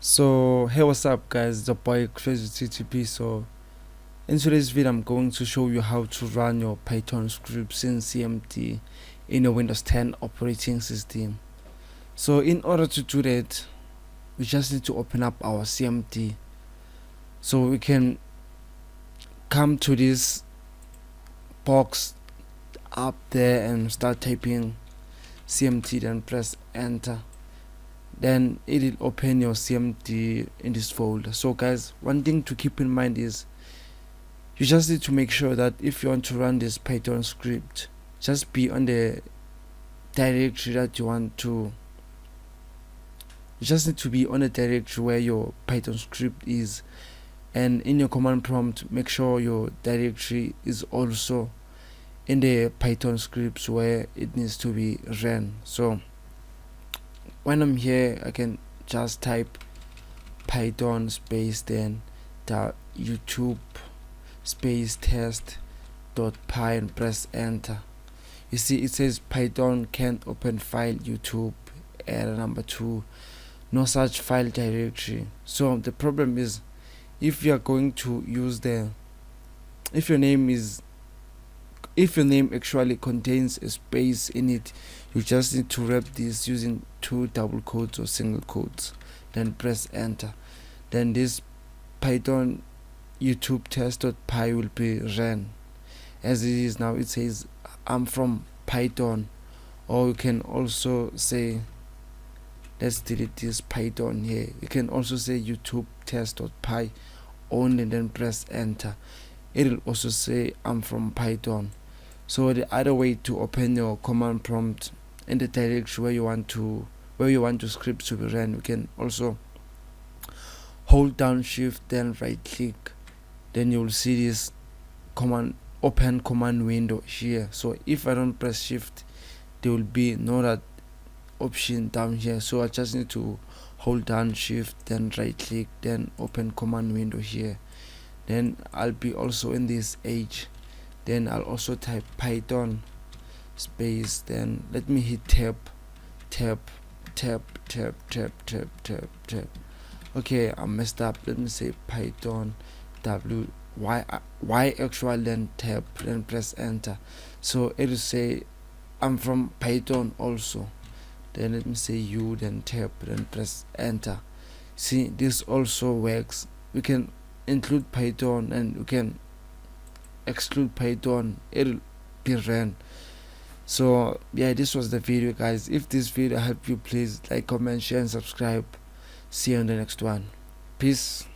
So hey, what's up guys, it's the boy Crazy TTP. So in today's video I'm going to show you how to run your Python scripts in CMD in a Windows 10 operating system. So in order to do that, we just need to open up our CMD, so we can come to this box up there and start typing CMD, then press enter. Then it will open your CMD in this folder. So guys, one thing to keep in mind is you just need to make sure that if you want to run this Python script, just be on the directory that you want to. You just need to be on the directory where your Python script is, and in your command prompt make sure your directory is also in the Python scripts where it needs to be ran. So when I'm here, I can just type Python space then YouTube space test.py and press enter. You see it says Python can't open file YouTube, error number 2, no such file directory. So the problem is, if you are going to use if your name actually contains a space in it, you just need to wrap this using 2 double quotes or single quotes, then press enter. Then this Python YouTube test.py will be ran. As it is now, it says I'm from Python. Or you can also say, let's delete this Python here, you can also say YouTube test.py only, then press enter. It will also say I'm from Python. So the other way to open your command prompt in the directory where you want to script to be ran, you can also hold down shift then right click, then you will see this open command window here. So if I don't press shift, there will be no that option down here. So I just need to hold down shift then right click, then open command window here. Then I'll be also in this age. Then I'll also type Python space, then let me hit tab. Okay, I messed up. Let me say Python y actual, then tab, then press enter. So it will say I'm from Python also. Then let me say u, then tab, then press enter. See, this also works. We can include Python and we can exclude Python, it'll be ran. So yeah, this was the video guys. If this video helped you, please like, comment, share and subscribe. See you on the next one. Peace.